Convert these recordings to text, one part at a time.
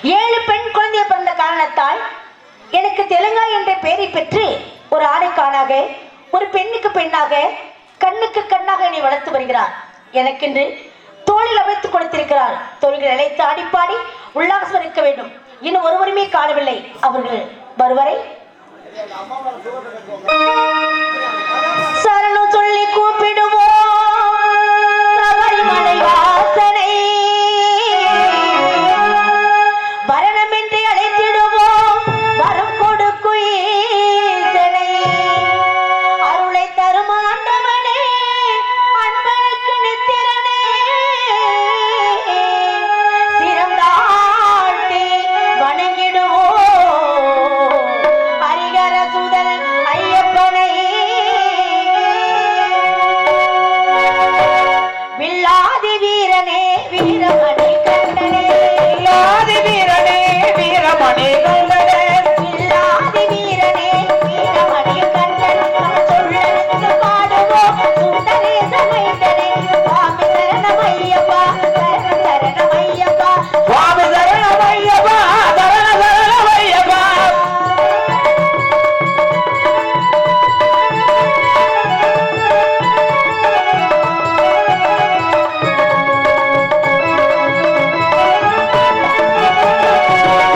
7 பெண் குழந்தை பிறந்த காரணத்தால் எனக்கு தெலுங்கா என்ற பெயரை பெற்று ஒரு ஆடைக்கானாக ஒரு பெண்ணுக்கு பெண்ணாக கண்ணுக்கு கண்ணாக என்னை வளர்த்து வருகிறார். எனக்கென்று தோளில் அமைத்துக் கொடுத்திருக்கிறார். தோள்கள் அழைத்து ஆடிப்பாடி உல்லாசம் இருக்க வேண்டும். இன்னும் ஒருவருமே காணவில்லை. அவர்கள் வருவரை சரணம் சொல்லி கூப்பிடுவோம். சபரிமலை வாசனை வரணம் என்று அழைத்திடுவோம். வரம் கொடுக்கும் ஈசனை அருளை தரும் ஆண்டவனே அன்பனுக்கு நித்திரனே சிறந்தாழ்த்தி வணங்கிடுவோம். ஹரிகர சுதன் ஐயப்பனை வில்லாதி வீரனே வீரமணி கண்டனே வில்லாதி வீரனே வீரமணி கண்டனே வில்லாதி வீரனே வீரமணி கண்டன் சொல்லெடுத்து பாடுவோம். சுந்தரேச மைந்தனே சுவாமி சரணமையப்பா சரணம் சரணமையப்பா சுவாமி சரணமையப்பா சரணம் சரணமையப்பா.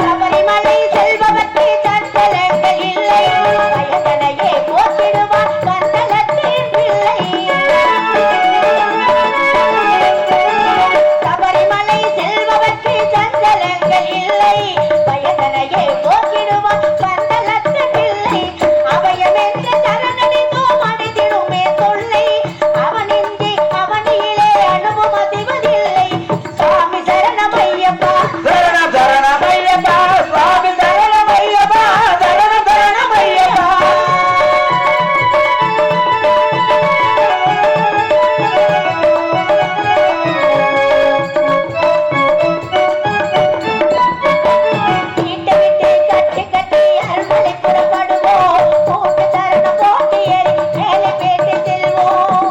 சபரிமலை செல்பவர்க்கு சஞ்சலங்கள் இல்லை. வயதனையே போக்கிடுவான் கந்தலத்தின் பிள்ளை. சபரிமலை செல்பவர்க்கு சஞ்சலங்கள் இல்லை. வயதனையே போக்கிடுவான் கந்தலத்தின் பிள்ளை. அபயமென்ற சரணடைந்தோம் அடைந்திடுமே தொல்லை. அவனின்றி அவனிலே அனுபவம் அதிவதில்லை. சுவாமி சரணமையப்பா சரணம் சரணமையப்பா சுவாமி சரணமையப்பா சரணம் சரணமையப்பா. வீட்டை விட்டு கட்டி கட்டி அருள்மலை புறப்படுவோம். கூட்டு சரணம் போட்டு ஏறி மேலே பேட்டு செல்வோம்.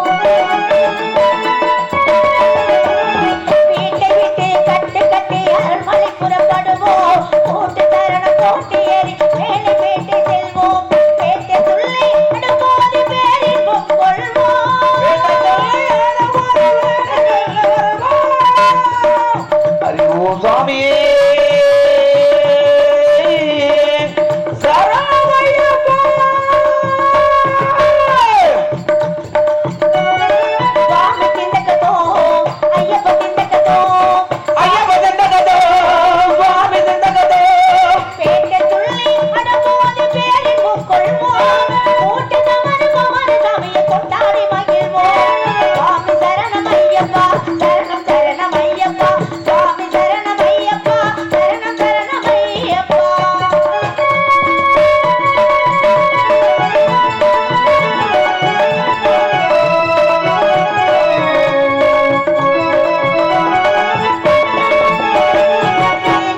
வீட்டை விட்டு கட்டி கட்டி அருள்மலை புறப்படுவோம். கூட்டு சரணம் போட்டு ஏறி மேலே பேட்டு செல்வோம். பேட்டை துள்ளை அடுப்போது பேரின்பம் கொள்வோம். ஹரி ஓம் சுவாமியே சரணமையப்பா. சுவாமி திண்டகதோ ஐயப்ப திண்டகதோ ஐயப்ப திண்டகதோ சுவாமி திண்டகதோ பேட்டை துள்ளி அடுப்போது பேரின்பம் கொள்வோம். கூட்டு தமரு சாமியை கொண்டாடி மகிழ்வோம். சுவாமி சரணமையப்பா சரணம் சரணமையப்பா சுவாமி சரணமையப்பா சரணம் சரணமையப்பா.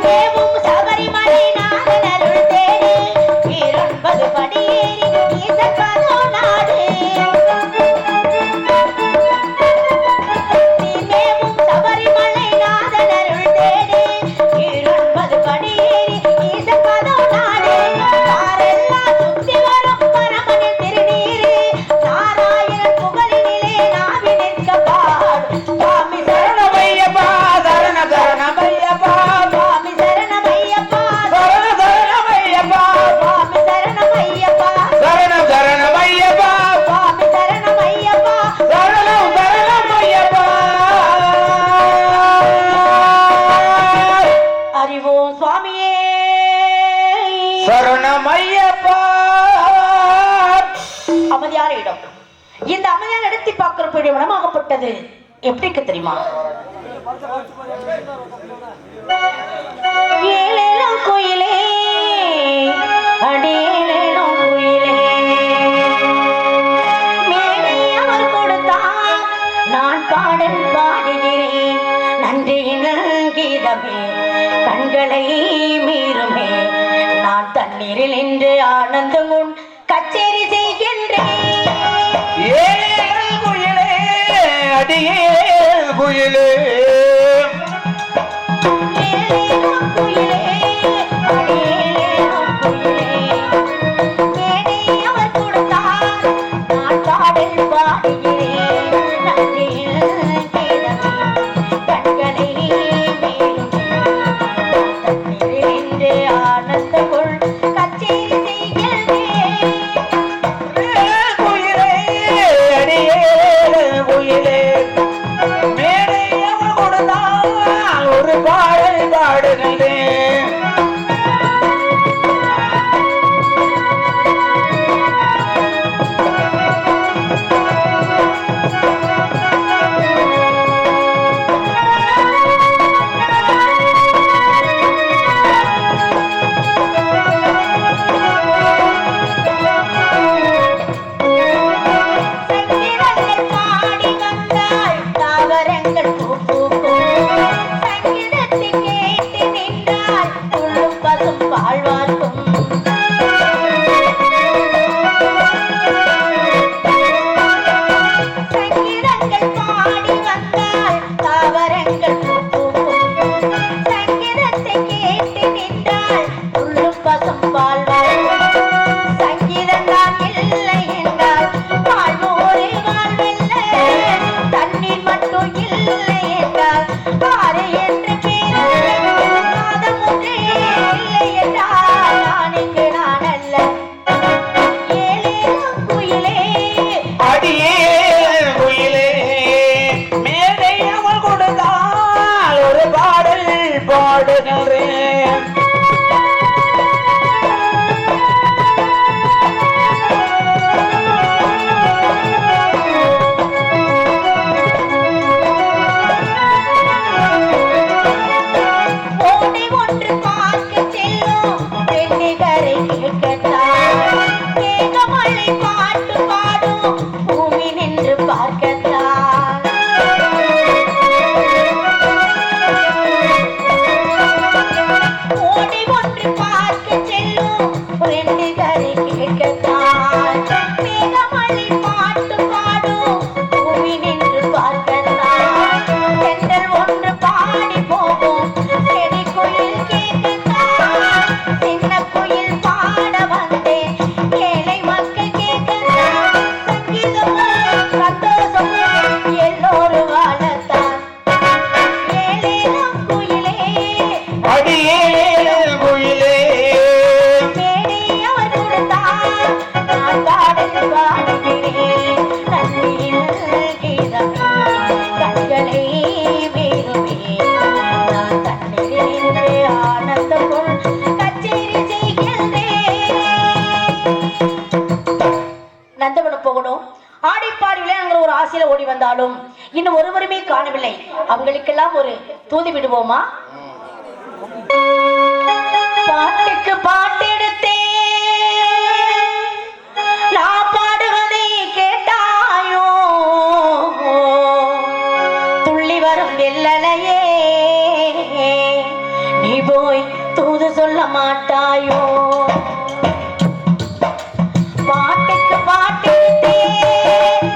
தேவும் சபரிமலை நாதன் அருள் தேடி 9 படியேறி ஈசன் பதோ நாடு. தேவும் சபரிமலை நாதன் அருள் தேடி 9 படியேறி ஈசன் பதோ நாடு. யாரெல்லாம் சுத்தி வரும் பரமனின் திருநீரு நாராயணன் புகழினிலே நாவி நிற்க பாடு. சுவாமி சரணமையப்பா சரணம் சரணமையப்பா சுவாமி சரணமையப்பா சரணம் சரணமையப்பா சுவாமி சரணமையப்பா சரணம் சரணமையப்பா சுவாமி சரணமையப்பா. சரணம் சரணமையப்பா. அறிவோம் சுவாமியே சரணமையப்பா. அமைதியான இடம். இந்த அமைதியான இடத்தை பார்க்கிறப்ப மனமாகப்பட்டது எப்படி இருக்கு தெரியுமா? ஏலேலம் கோயிலே அடியேலேலம் கோயிலே மேலே அவர் கொடுத்தார் நான் பாடல் பாடுகிறேன். நன்றியின் கீதமே கண்களை மீறுமே நான் தண்ணீரில் நின்று ஆனந்தம் உன் கச்சேரி செய்கின்றேன். ஏழேல் குயிலே அடியேல் குயிலே ஏலேலம் கோயிலே வாழ்வார்க்கும் சங்கீதங்கள் பாடி வந்தால் தாவரங்கள் பூக்கும் சங்கீதத்தை கேட்டு நின்றால் உள்ளும் பசும் வாழ்வார்க்கும் சங்கீதம் தான் இல்லை என்றால் வாழ்வோரே வாழ்வல்ல தண்ணீர் மட்டும் இல்லை என்றால் ஆறு என்று பேர் நாதம் ஒன்றே இல்லை என்றால் நான் இங்கு நான் அல்ல ஏழேலம் குயிலே அடியே குயிலே மேடை அவள் கொடுத்தால் ஒரு பாடல் பாடுகிறேன் ஓடை ஒன்று பார்க்க செல்லும் பெண்ணிகரை கேட்கத்தான் மேகமழை பாட்டு பாடும் பூமி நின்று பார்க்கத்தான் ஓடை ஒன்று பார்க்க செல்லும் பெண்ணிகரை கேட்கத்தான் மேகமழை பாட்டு பாடும் பூமி நின்று பார்க்கத்தான் தென்றல் ஒன்று பாடி போகும் செடி குயில் கேட்கத்தான் சின்ன குயில் பாட வந்தேன் ஏழை மக்கள் கேட்கத்தான் சங்கீதமும் சந்தோஷமும் எல்லோரும் வாழத்தான் ஏழேலம் குயிலே அடியே குயிலே மேடை அவர் கொடுத்தார் நான் பாடல் பாடுகிறேன் நன்றியில் கீதமே கண்களை வீருமே நான் கண்ணிலே ஆனந்தமும் கச்சேரி செய்கின்றேன் நந்தவனம் போகணும் ஆடிப்பாடி விளையாடுங்கிற ஒரு ஆசையில ஓடி வந்தாலும் இன்னும் ஒருவருமே காணவில்லை அவங்களுக்கெல்லாம் ஒரு தூது விடுவோமா பாட்டுக்கு பாட்டெடுத்தேன் நான் பாடுவதை கேட்டாயோ துள்ளி வரும் வெள்ளலையே நீ போய் தூது சொல்ல மாட்டாயோ பாட்டுக்கு பாட்டெடுத்தேன்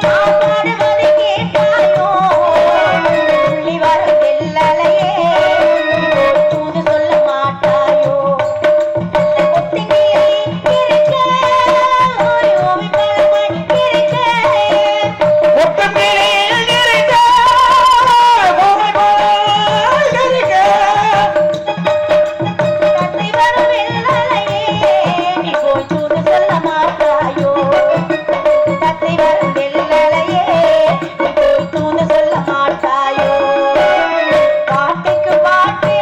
நான் பாடுவதை கேட்டாயோ துள்ளி வரும் வெள்ளலையே தூது சொல்ல மாட்டாயோ ஒத்திகையை இருக்க ஒரு ஓவி பழமணி இருக்க ஒட்டமேல் இருக்க பூமிபோல் இருக்க தந்தை வரும் வெள்ளலையே நீ போய் தூது சொல்ல மாட்டாயோ தந்தை வரும் வெள்ளலையே நீ போய் தூது சொல்ல மாட்டாயோ பாட்டுக்கு பாட்டு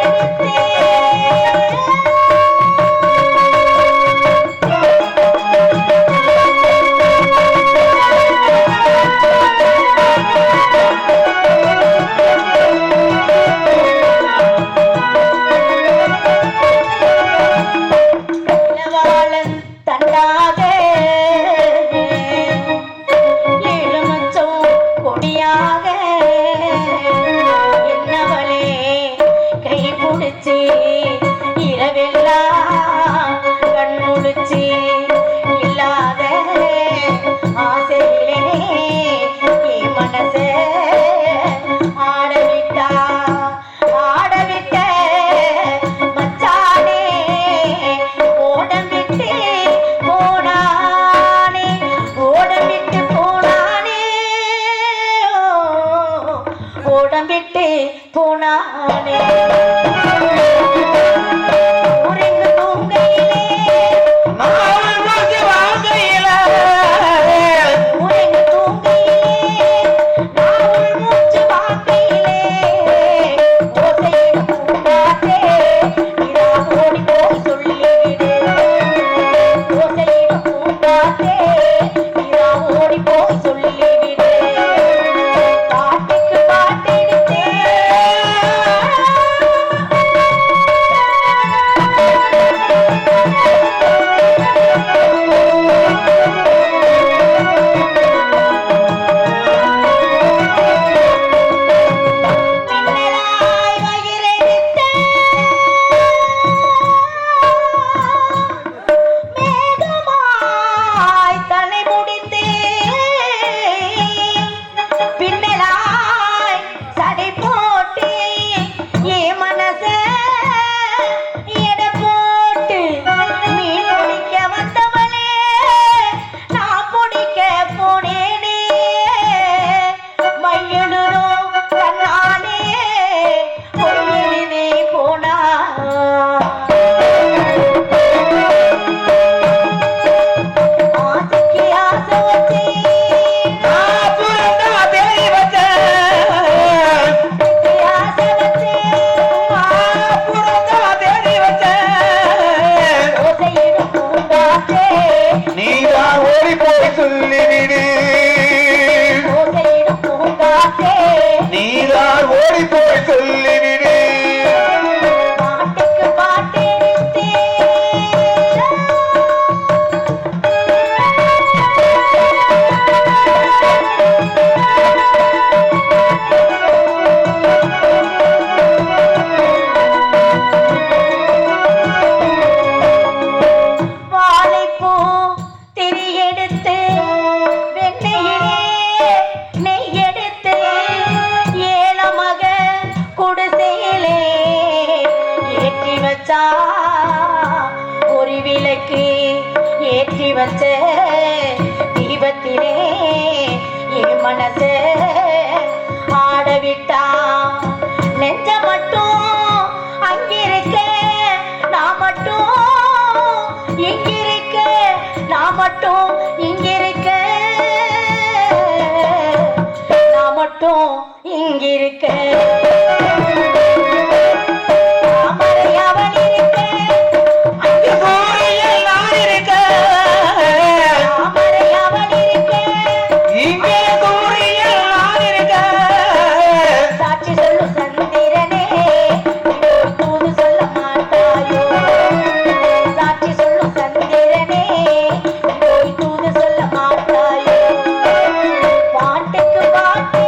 இளவாளன் தண்டாக எழுமச்சம் கொடியாக என்னவளே கை பிடிச்சி இரவெல்லாம் கண் முடிச்சி இல்லாத ஆசையிலே என் மனச ஆடவிட்டா ஆடவிட்ட மச்சானே ஓடமிட்டு போனானே ஓடமிட்டு போனானே ஓடமிட்டு போனானே உறங்கு தூங்கையிலே நான் மூச்சு வாங்கையில உறங்கு தூங்கையிலே நான் உள் மூச்சு வாங்கையிலே ஓசையிடும் பூங்காற்றே இதா ஓடி போய் சொல்லிவிடு ஓசையிடும் பூங்காற்றே இதா ஓடி போய் சொல்லிவிடு பாட்டுக்கு பாட்டெடுத்தேன் நீதான் ஓடி போய் சொல்லிவிடு ஓசையிடும் பூங்காற்றே நீதான் ஓடி போய் சொல்லிவிடு பாட்டுக்கு பாட்டெடுத்தே வாழைப்பூ திரியெடுத்து வெண்ணையிலே நெய்யெடுத்து ஏலமக குடிசையிலே ஏற்றி வச்சா ஒரு விளக்கு ஏற்றி வச்ச தீபத்திலே என் மனசு ஆடவிட்டா நெஞ்ச மட்டும் அங்கிருக்க நான் மட்டும் இங்கிருக்க நான் மட்டும் இங்கிருக்க நான் மட்டும் இங்கிருக்க தாமரை அவன் இருக்க அங்கே சூரியன் நான் இருக்க தாமரை அவன் இருக்க இங்கே சூரியன் நான் இருக்க சாட்சி சொல்லும் சந்திரனே தூது சொல்ல மாட்டாயோ சாட்சி சொல்லும் சந்திரனே தூது சொல்ல மாட்டாயோ பாட்டுக்கு பாட்டு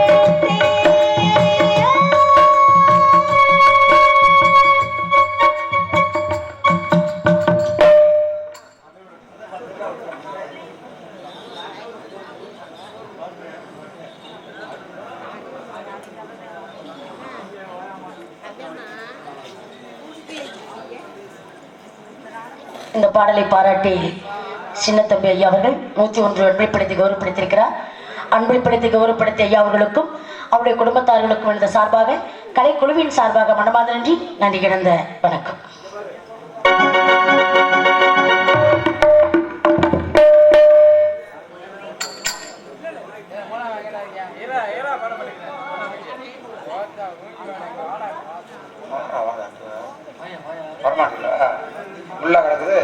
இந்த பாடலை பாராட்டி சின்னத்தம்பி ஐயா அவர்கள் 101 அன்பைப்படுத்தி கௌரவப்படுத்தியிருக்கிறார். அன்பைப்படுத்தி கௌரவப்படுத்திய ஐயா அவர்களுக்கும் அவருடைய குடும்பத்தார்களுக்கும் இந்த சார்பாக கலைக்குழுவின் சார்பாக மனமார்ந்த நன்றி கிடந்த வணக்கம். வரமாட்டல உள்ள கிடக்குது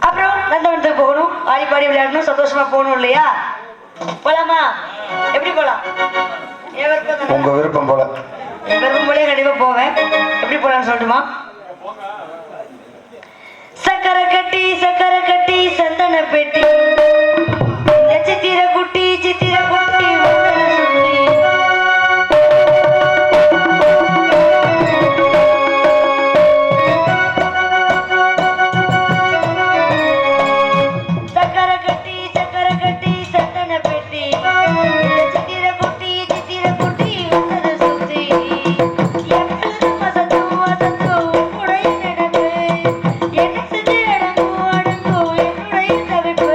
அப்புறம் நந்தவனத்துக்கு போகணும், ஆடி பாடி விளையாடணும், சந்தோஷமா போகணும் இல்லையா? போலாமா? எப்படி போலாம்? உங்க விருப்பம் போல என் விருப்பம் போலே கண்டிப்பா போவேன். எப்படி போலாம்னு சொல்லட்டுமா? சக்கரை கட்டி சந்தன பெட்டி சித்திர குட்டி உடலை சுத்தி சக்கரை கட்டி சந்தன பெட்டி சித்திர குட்டி உடலை சுத்தி எனக்கு மசத்து உடைய நடப்பு எனக்கு அடங்கு என்னுடைய தவிப்பு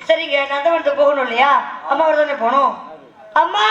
சரிங்க, நந்தவனத்துக்கு போகணும் இல்லையா? அம்மாவோட தானே போகணும். அம்மா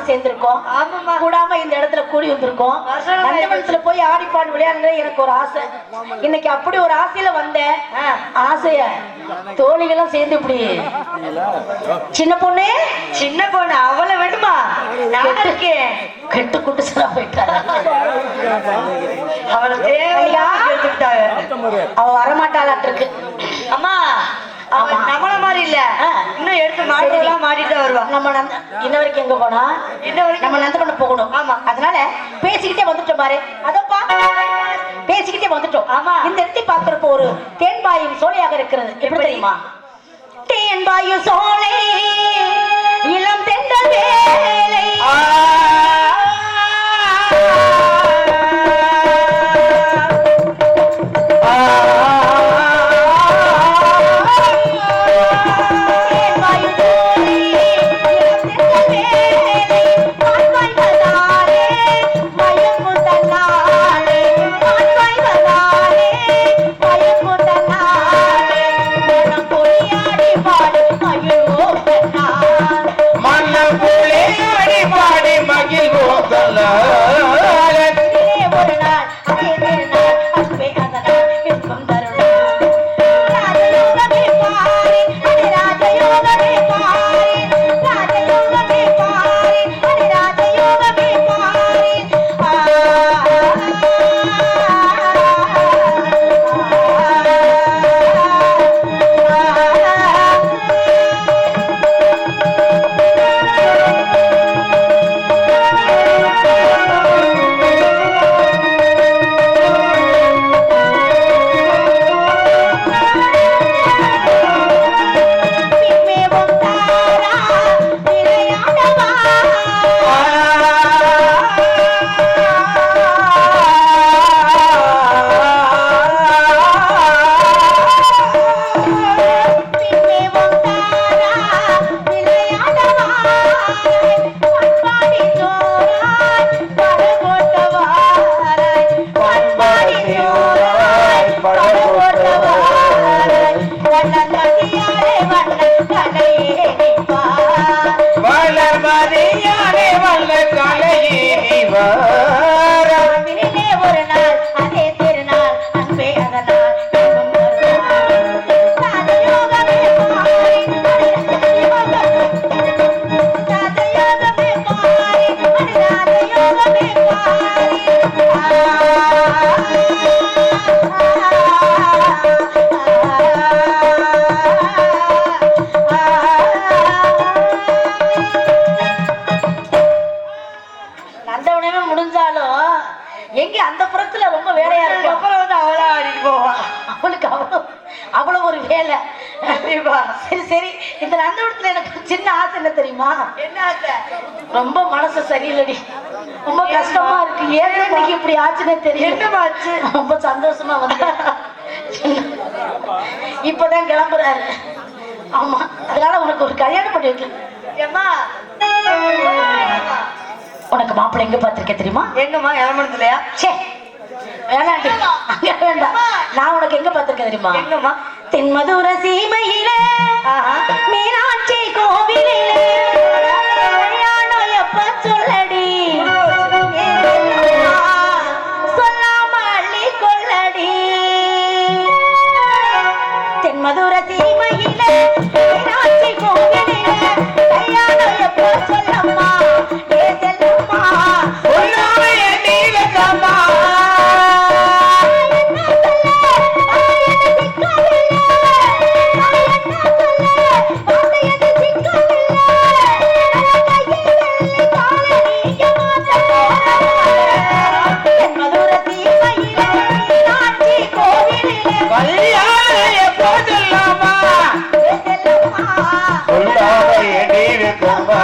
சேர்ந்திருக்கோம். கூடாம இந்த இடத்துல கூடி வந்திருக்கோம். நந்தவனத்துல போய் ஆடிப்பாடு விளையாடுறது எனக்கு ஒரு ஆசை. இன்னைக்கு அப்படி ஒரு ஆசையில வந்தேன். ஆசைய தோழிகளும் சேர்ந்து இப்படி சின்ன பொண்ணு அவளை வேணுமா கெட்டு குட்டு சில போயிட்டாங்க. அவளை தேவையா அவ வரமாட்டாளாட்டு இருக்கு. அம்மா நம்மள மாதிரி இல்ல, இன்னும் எடுத்து மாடிலாம் மாடிட்டு வருவா. நம்ம இன்ன வரைக்கும் எங்க போனா நம்ம நந்தவனம் போகணும். ஆமா, அதனால பேசிக்கிட்டே வந்துட்டோம் பாரு. அதப்பா பேசிக்கிட்டே வந்துட்டோம். ஆமா, இந்த இடத்தை பாக்குறப்போ ஒரு தேன்பாயும் சோலையாக இருக்கிறது. எப்படி தெரியுமா? தேன்பாயும் சோலை இளம் தென்றல் வேலை மன்ன புலே வேலை. சரி சரி, இந்த நந்தவனத்துல எனக்கு ஒரு சின்ன ஆசை என்ன தெரியுமா? என்ன ஆசை? ரொம்ப மனசு சரியில்லடி, ரொம்ப கஷ்டமா இருக்கு. ஏன் இன்னைக்கு இப்படி ஆச்சுன்னே தெரியும். என்னமா ஆச்சு? ரொம்ப சந்தோஷமா வந்து இப்பதான் கிளம்புறாரு. ஆமா, அதனால உனக்கு ஒரு கல்யாணம் பண்ணி வைக்கல. ஏம்மா உனக்கு மாப்பிள்ளை எங்க பார்த்திருக்கேன் தெரியுமா? எங்கம்மா? இளமணத்துலயா? சே வேணாண்டி, அங்க வேண்டாம். நான் உனக்கு எங்க பார்த்திருக்கேன் தெரியுமா? எங்கம்மா? தென்மதுர சீமையிலே ஆஹா. மீனாட்சி கோவிலிலே கல்யாணம் எப்ப சொல்லடி, சொல்லாம அள்ளி கொள்ளடி. தென்மதுர சீமையிலே மீனாட்சி கோவிலிலே கல்யாணம் எப்ப சொல்லம்மா, ஏ செல்லம்மா சொல்லாமே நீ வைக்கம்மா. கல்யாணம் எப்போ சொல்லாமா, சொல்லாமே நீ வைக்கம்மா.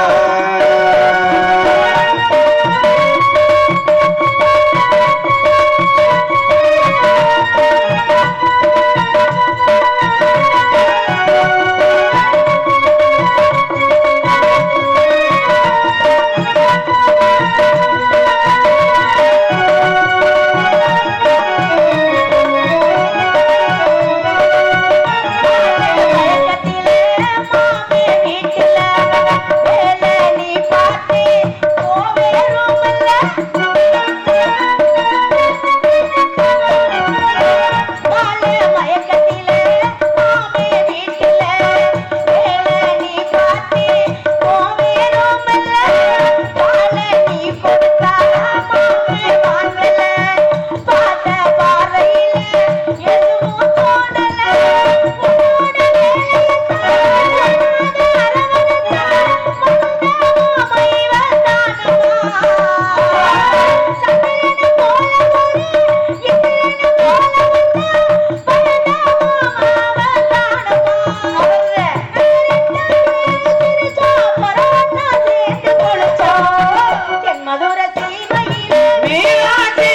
மீனாட்சி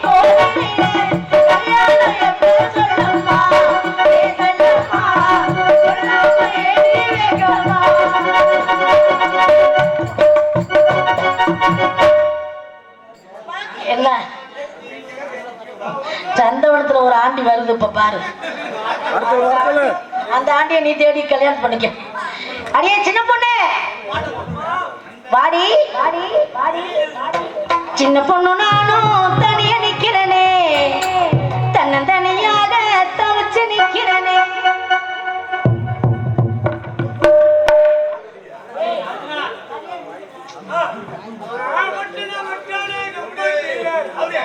கோவிலிலே சொல்லாமே நீ வைக்கம்மா. என்ன சந்தவனத்துல ஒரு ஆண்டி வருது இப்ப பாரு, அந்த ஆண்டியை நீ தேடி கல்யாணம் பண்ணிக்க. அடியே சின்ன பொண்ணு, வாடி வாடி வாடி. சின்ன பொண்ணு நானும் தனியா நிக்கிறனே, தன்னந்தனியாக தவிச்சு நிக்கிறனே. அப்படியே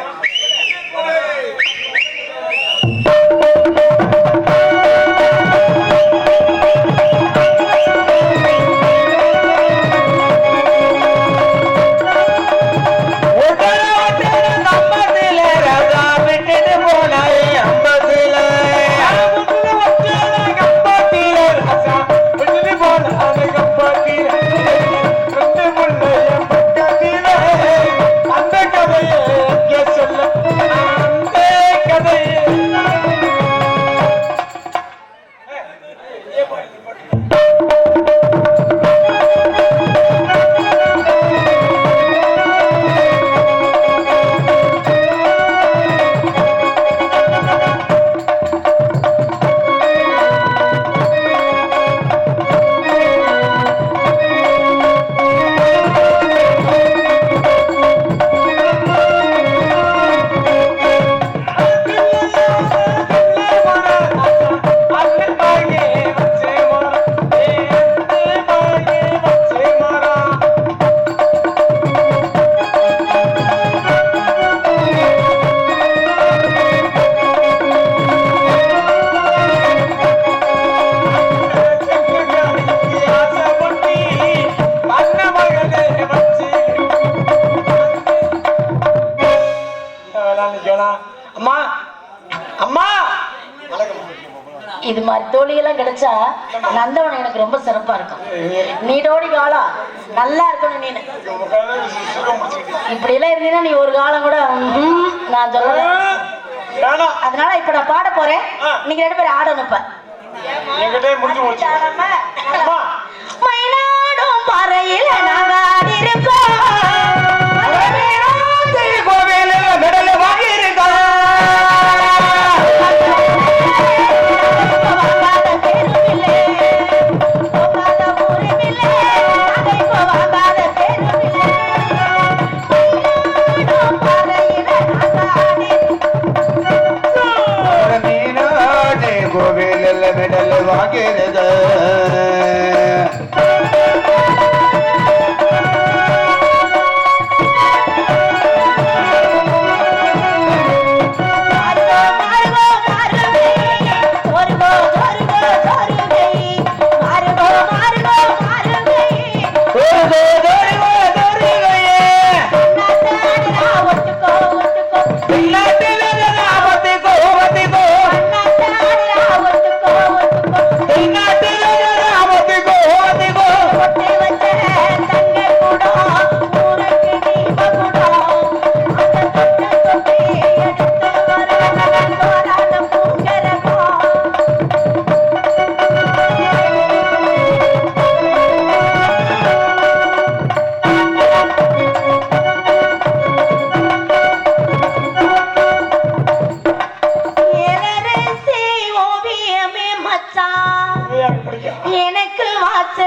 அம்மா இது மாதிரி தோழியெல்லாம் கிடைச்சா நந்தவனம் எனக்கு ரொம்ப சிறப்பா இருக்கும். நீடோடி காலம் நல்லா இருக்கணும். நீனு இப்படி எல்லாம் இருந்தீங்கன்னா நீ ஒரு காலம் கூட நான் சொல்லல. அதனால இப்ப நான் பாட போறேன். நீங்க 2 பேரும் ஆடணும். இப்ப மயிலாடும் பறையில நாங்க ஆடி இருக்கோம். கோவில் மெடல் வாங்கி இருக்கோம். கோவில் மெடல் வாங்கிருக்க. எனக்கு வாச்ச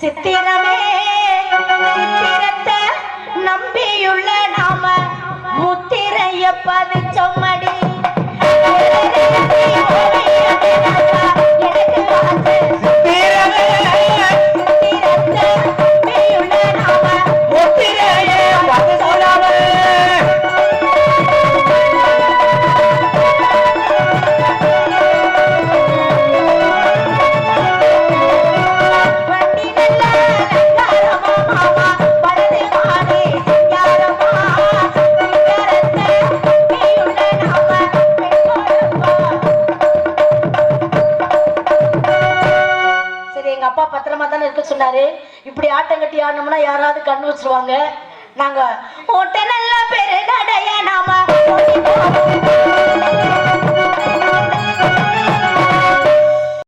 சித்திரமே சித்திரத்தை நம்பியுள்ள நாம முத்திரைய பதிச்சொம்மடி. எனக்கு வாச்ச சித்திரத்தை நம்பியுள்ள நாம முத்திரைய பதிச்சொல்லாம. அப்பா பத்திரமா தானே இருக்க சொன்னாரு. இப்படி ஆட்டம் கட்டி ஆடணும்னா யாராவது கண்ணு வச்சிருவாங்க. நாங்க ஓட்ட நல்ல பெரு நடைய நாம